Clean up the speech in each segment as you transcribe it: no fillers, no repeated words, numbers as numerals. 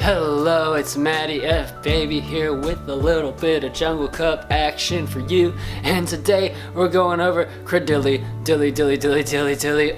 Hello, it's Mattyfbaby here with a little bit of Jungle Cup action for you. And today we're going over Cradilly,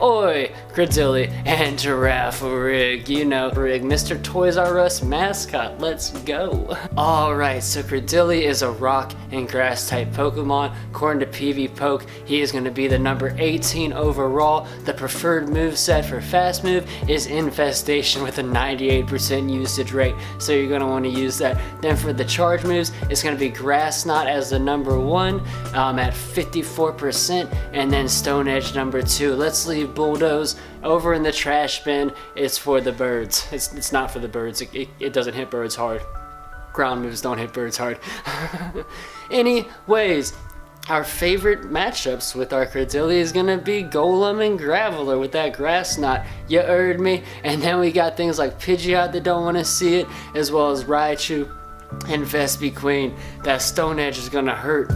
Oi, Cradilly and Girafarig. You know, Rig, Mr. Toys R Us mascot. Let's go. Alright, so Cradilly is a rock and grass type Pokemon. According to PvPoke, he is going to be the number 18 overall. The preferred moveset for Fast Move is Infestation with a 98% usage rate, so you're going to want to use that. Then for the charge moves, it's going to be Grass Knot as the number 1 at 54%, and then Stone Edge number 2. Let's leave Bulldoze over in the trash bin. It's for the birds. It's not for the birds. It doesn't hit birds hard. Ground moves don't hit birds hard. Anyways, our favorite matchups with our Cradilly is going to be Golem and Graveler with that Grass Knot. You heard me? And then we got things like Pidgeot that don't want to see it, as well as Raichu and Vespi Queen. That Stone Edge is going to hurt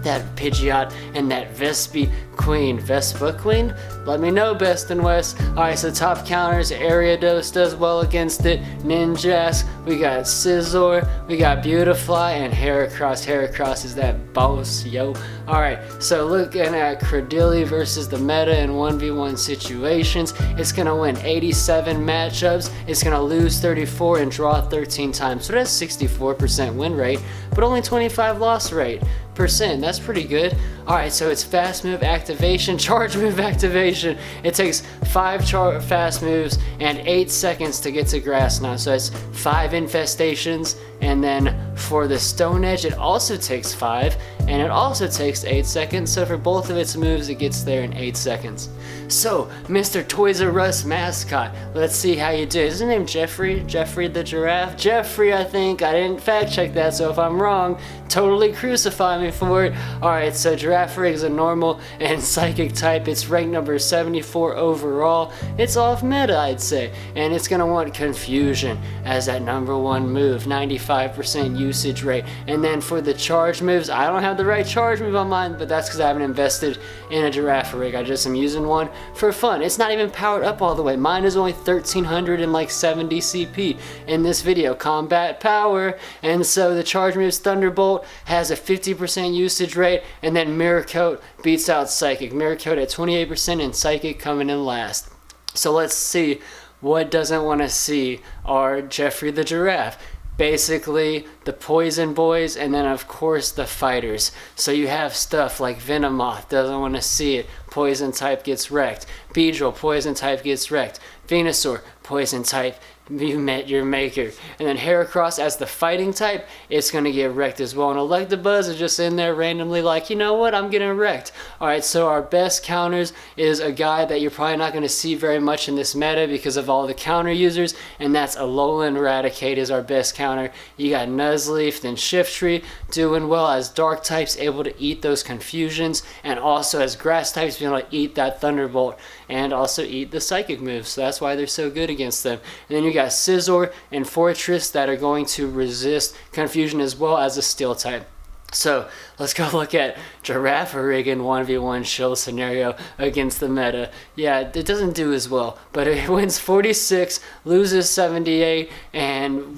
that Pidgeot and that Vespa Queen. Let me know, Best and West. Alright, so top counters, Ariados does well against it, Ninjask, we got Scizor, we got Beautifly, and Heracross. Heracross is that boss, yo. Alright, so looking at Cradilly versus the meta in 1v1 situations, it's gonna win 87 matchups, it's gonna lose 34 and draw 13 times, so that's 64% win rate, but only 25 loss rate. That's pretty good. Alright, so it's fast move activation, charge move activation. It takes 5 fast moves and 8 seconds to get to Grass Knot. So it's 5 infestations, and then for the Stone Edge it also takes 5 and it also takes 8 seconds. So for both of its moves it gets there in 8 seconds. So Mr. Toys R Us mascot, let's see how you did. Is his name Jeffrey? Jeffrey the giraffe? Jeffrey, I think. I didn't fact check that, so if I'm wrong, totally crucify me for it. Alright, so Girafarig is a normal and psychic type. It's ranked number 74 overall. It's off meta, I'd say. And it's gonna want Confusion as that number 1 move. 95% usage rate. And then for the charge moves, I don't have the right charge move on mine, but that's because I haven't invested in a Girafarig. I just am using one for fun. It's not even powered up all the way. Mine is only 1370 CP in this video. Combat power. And so the charge moves, Thunderbolt has a 50% usage rate, and then Mirror Coat beats out Psychic. Mirror Coat at 28% and Psychic coming in last. So let's see what doesn't want to see our Jeffrey the Giraffe. Basically the Poison Boys, and then of course the fighters. So you have stuff like Venomoth, doesn't want to see it, Poison type gets wrecked. Beedrill, Poison type gets wrecked. Venusaur, Poison type, you met your maker. And then Heracross as the fighting type, it's going to get wrecked as well. And Electabuzz is just in there randomly like, you know what, I'm getting wrecked. Alright, so our best counters is a guy that you're probably not going to see very much in this meta because of all the counter users, and that's Alolan Raticate is our best counter. You got Nuzleaf, then Shiftry doing well as dark types, able to eat those confusions, and also as grass types being able to eat that Thunderbolt and also eat the psychic moves. So that's why they're so good against them. And then you got Scizor and Fortress that are going to resist confusion as well as a steel type. So let's go look at Girafarig in 1v1 shield scenario against the meta. Yeah, it doesn't do as well, but it wins 46, loses 78, and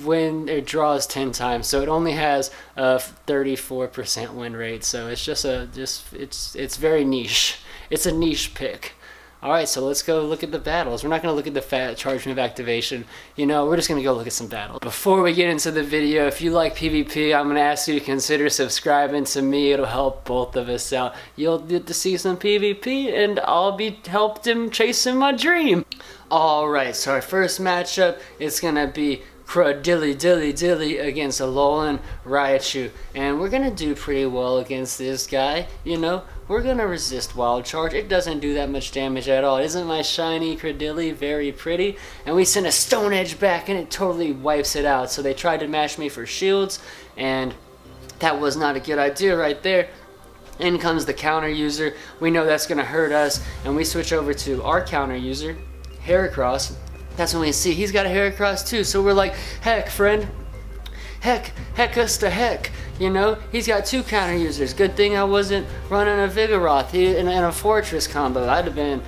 it draws 10 times. So it only has a 34% win rate. So it's just it's very niche. It's a niche pick. Alright, so let's go look at the battles. We're not going to look at the charge move activation. You know, we're just going to go look at some battles. Before we get into the video, if you like PvP, I'm going to ask you to consider subscribing to me. It'll help both of us out. You'll get to see some PvP, and I'll be helping chasing my dream. Alright, so our first matchup is going to be Cradilly against Alolan Raichu, and we're gonna do pretty well against this guy. You know, we're gonna resist Wild Charge. It doesn't do that much damage at all. Isn't my shiny Cradilly very pretty? And we send a Stone Edge back and it totally wipes it out. So they tried to mash me for shields, and that was not a good idea right there. In comes the counter user. We know that's gonna hurt us, and we switch over to our counter user, Heracross. That's when we see he's got a Heracross too, so we're like, heck friend, heck us to heck, you know, he's got 2 counter users. Good thing I wasn't running a Vigoroth and a Fortress combo. I'd have been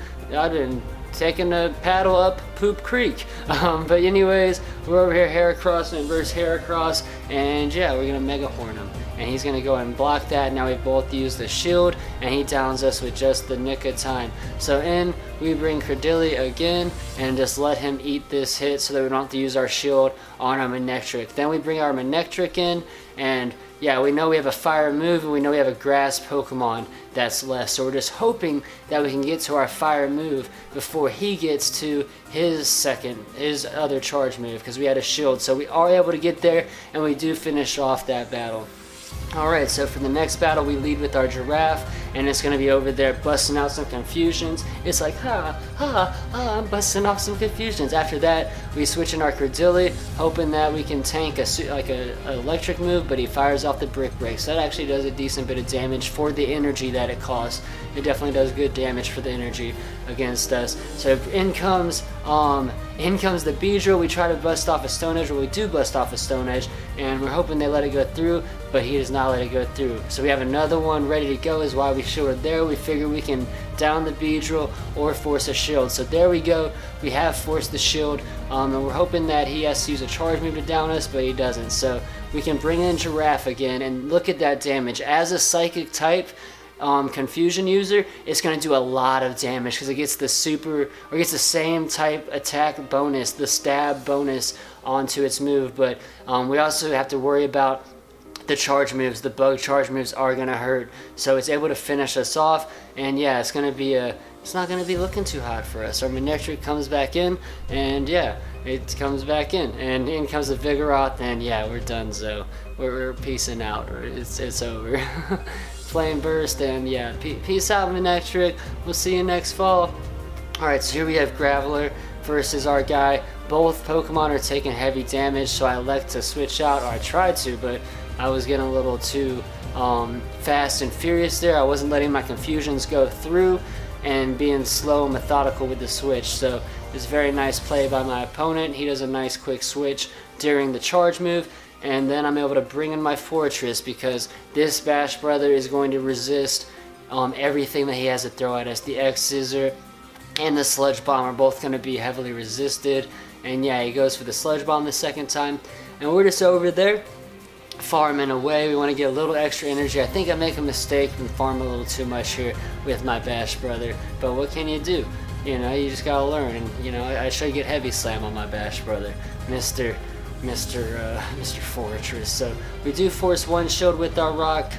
taking a paddle up Poop Creek. But anyways, we're over here Heracross and versus Heracross, and yeah, we're gonna Mega Horn him. And he's gonna go and block that. Now we both use the shield, and he downs us with just the nick of time. So in we bring Cradilly again, and just let him eat this hit so that we don't have to use our shield on our Manectric. Then we bring our Manectric in, and yeah, we know we have a fire move, and we know we have a grass Pokemon that's left. So we're just hoping that we can get to our fire move before he gets to his other charge move, because we had a shield. So we are able to get there, and we do finish off that battle. Alright, so for the next battle we lead with our Giraffe, and it's going to be over there busting out some confusions. It's like, I'm busting off some confusions. After that, we switch in our Cradilly, hoping that we can tank an electric move, but he fires off the Brick Break. So that actually does a decent bit of damage for the energy that it costs. It definitely does good damage for the energy against us. So in comes the Beedrill. We try to bust off a Stone Edge, or we do bust off a Stone Edge, and we're hoping they let it go through, but he does not let it go through. So we have another one ready to go, is why we shielded there. We figure we can down the Beedrill or force a shield. So there we go. We have forced the shield, and we're hoping that he has to use a charge move to down us, but he doesn't. So we can bring in Giraffe again, and look at that damage. As a psychic type, confusion user, it's going to do a lot of damage because it gets the same type attack bonus, the stab bonus onto its move. But we also have to worry about the charge moves. The bug charge moves are going to hurt, so it's able to finish us off. And yeah, it's not going to be looking too hot for us. Our Manectric comes back in, and yeah, it comes back in, and in comes the Vigoroth, and yeah, we're done. So we're peacing out. It's over. Flame Burst, and yeah, peace out, Manectric. We'll see you next fall. Alright, so here we have Graveler versus our guy. Both Pokemon are taking heavy damage, so I elect to switch out, or I tried to, but I was getting a little too fast and furious there. I wasn't letting my confusions go through and being slow and methodical with the switch. So it's a very nice play by my opponent. He does a nice quick switch during the charge move, and then I'm able to bring in my Fortress, because this Bash Brother is going to resist everything that he has to throw at us. The Scizor and the Sludge Bomb are both going to be heavily resisted, and yeah, he goes for the Sludge Bomb the second time, and we're just over there farming away. We want to get a little extra energy. I think I make a mistake and farm a little too much here with my Bash Brother, but what can you do? You know, you just gotta learn, and you know, I should get Heavy Slam on my Bash Brother, Mr. Fortress. So we do force one shield with our rock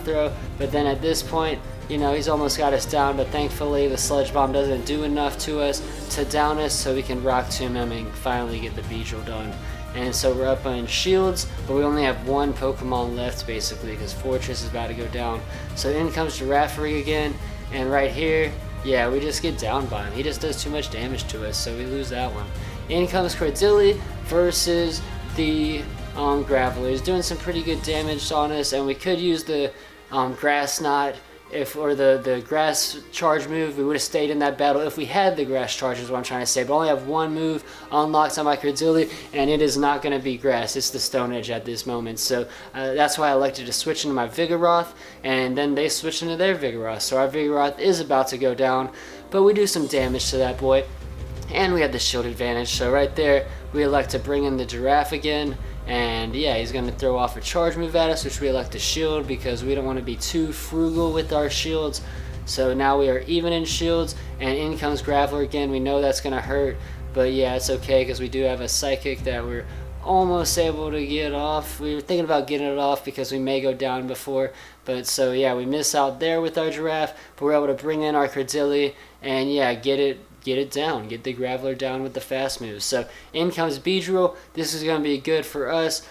throw, but then at this point, you know, he's almost got us down, but thankfully the Sludge Bomb doesn't do enough to us to down us, so we can Rock Tomb him and finally get the Beedrill done. And so we're up on shields, but we only have one Pokemon left basically, because Fortress is about to go down. So in comes Girafarig again, and right here, yeah, we just get down by him. He just does too much damage to us, so we lose that one. In comes Cradilly versus the Graveler. He's doing some pretty good damage on us, and we could use the Grass Knot or the Grass Charge move. We would have stayed in that battle if we had the Grass Charge, is what I'm trying to say. But I only have one move unlocked on my Cradilly, and it is not going to be Grass. It's the Stone Edge at this moment. So that's why I elected to switch into my Vigoroth, and then they switched into their Vigoroth. So our Vigoroth is about to go down, but we do some damage to that boy. And we have the shield advantage, so right there we elect to bring in the Giraffe again, and yeah, he's going to throw off a charge move at us, which we elect to shield because we don't want to be too frugal with our shields. So now we are even in shields, and in comes Graveler again. We know that's going to hurt, but yeah, it's okay because we do have a Psychic that we're almost able to get off. We were thinking about getting it off because we may go down before, but so yeah, we miss out there with our Giraffe, but we're able to bring in our Cradilly and yeah, get it down, get the Graveler down with the fast moves. So in comes Beedrill. This is going to be good for us.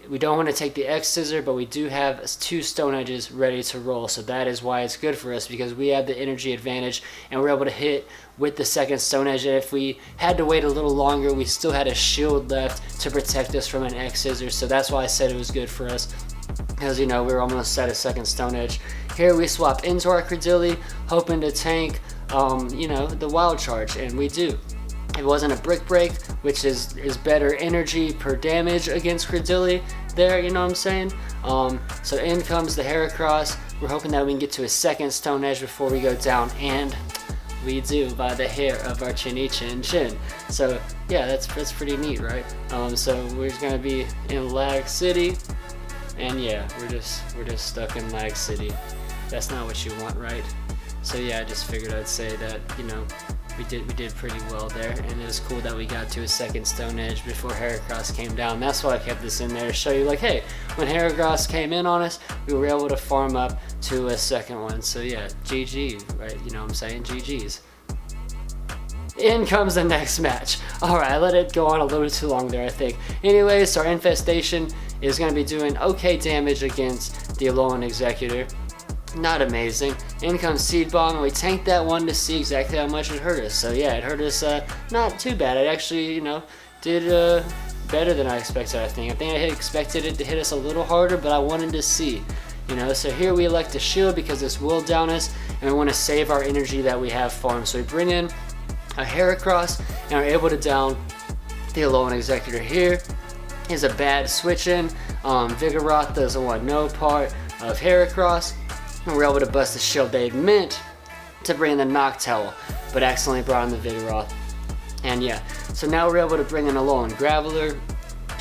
We don't want to take the Scizor, but we do have 2 Stone Edges ready to roll, so that is why it's good for us, because we have the energy advantage and we're able to hit with the second Stone Edge. And if we had to wait a little longer, we still had a shield left to protect us from an Scizor, so that's why I said it was good for us, because you know, we were almost at a second Stone Edge. Here we swap into our Cradilly, hoping to tank you know, the Wild Charge, and we do. It wasn't a Brick Break, which is better energy per damage against Cradilly there, you know what I'm saying? So in comes the Heracross. We're hoping that we can get to a second Stone Edge before we go down, and we do by the hair of our chinny chin chin. So yeah, that's pretty neat, right? So we're just gonna be in Lag City, and yeah, we're just stuck in Lag City. That's not what you want, right? So yeah, I just figured I'd say that, you know, we did pretty well there, and it was cool that we got to a second Stone Edge before Heracross came down. That's why I kept this in there, to show you like, hey, when Heracross came in on us, we were able to farm up to a second one. So yeah, GG, right? You know what I'm saying? GG's. In comes the next match. Alright, I let it go on a little bit too long there, I think. Anyways, our Infestation is going to be doing okay damage against the Alolan Executor. Not amazing. In comes Seed Bomb, and we tanked that one to see exactly how much it hurt us. So yeah, it hurt us not too bad. It actually, you know, did better than I expected, I think. I expected it to hit us a little harder, but I wanted to see. You know, so here we elect a shield because this will down us, and we want to save our energy that we have farmed. So we bring in a Heracross, and are able to down the Alolan Executor. Here is a bad switch in. Vigoroth doesn't want no part of Heracross. And we're able to bust the shield they had meant to bring in the Noctowl, but accidentally brought in the Vigoroth. And yeah, so now we're able to bring in a Alolan Graveler,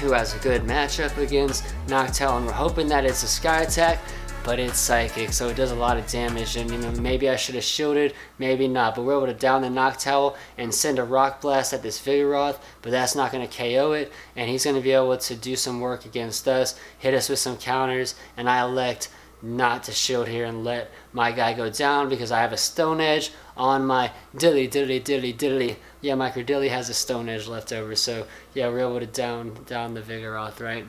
who has a good matchup against Noctowl, and we're hoping that it's a Sky Attack, but it's Psychic, so it does a lot of damage, and you know, maybe I should have shielded, maybe not, but we're able to down the Noctowl and send a Rock Blast at this Vigoroth, but that's not going to KO it, and he's going to be able to do some work against us, hit us with some counters, and I elect not to shield here and let my guy go down because I have a Stone Edge on my Dilly. Yeah, my Cradilly has a Stone Edge left over, so yeah, we're able to down the Vigoroth, right?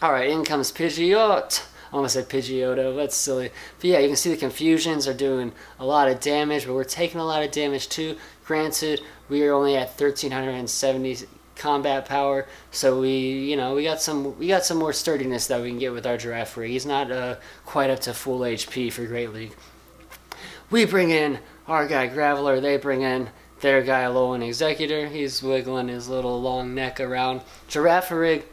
Alright, in comes Pidgeot. I almost said Pidgeotto, that's silly. But yeah, you can see the confusions are doing a lot of damage, but we're taking a lot of damage too. Granted, we are only at 1370 combat power, so we got some more sturdiness that we can get with our Girafarig. He's not quite up to full HP for Great League. We bring in our guy Graveler, they bring in their guy Alolan Executor. He's wiggling his little long neck around. Girafarig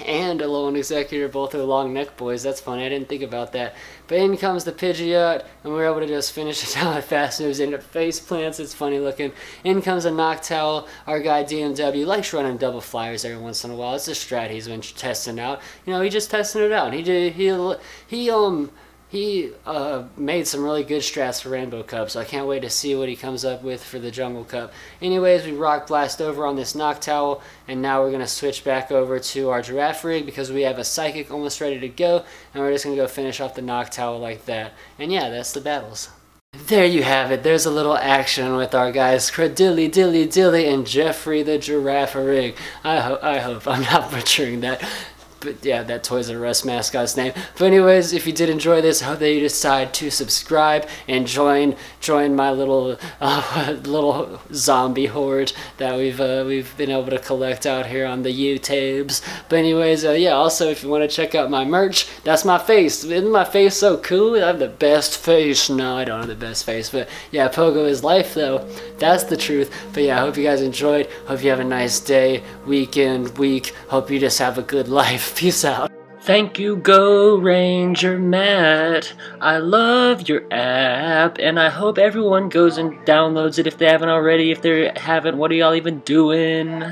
and Alolan Executor both are long neck boys. That's funny, I didn't think about that. But in comes the Pidgeot, and we're able to just finish it down with fast moves into face plants. It's funny looking. In comes a Noctowl. Our guy DMW likes running double flyers every once in a while. It's a strat he's been testing out. You know, he's just testing it out. He made some really good strats for Rainbow Cup, so I can't wait to see what he comes up with for the Jungle Cup. Anyways, we Rock Blast over on this Noctowl, and now we're going to switch back over to our Girafarig because we have a Psychic almost ready to go, and we're just going to go finish off the Noctowl like that. And yeah, that's the battles. There you have it. There's a little action with our guys Cradilly, Dilly, and Jeffrey the Girafarig. I hope I'm not butchering that. But yeah, that Toys R Us mascot's name. But anyways, if you did enjoy this, I hope that you decide to subscribe and join my little little zombie horde that we've been able to collect out here on the YouTubes. But anyways, yeah. Also, if you want to check out my merch, that's my face. Isn't my face so cool? I have the best face. No, I don't have the best face, but yeah, Pogo is life though. That's the truth. But yeah, I hope you guys enjoyed. Hope you have a nice day, weekend, week. Hope you just have a good life. Peace out. Thank you, Go Ranger Matt. I love your app, and I hope everyone goes and downloads it if they haven't already. If they haven't, what are y'all even doing?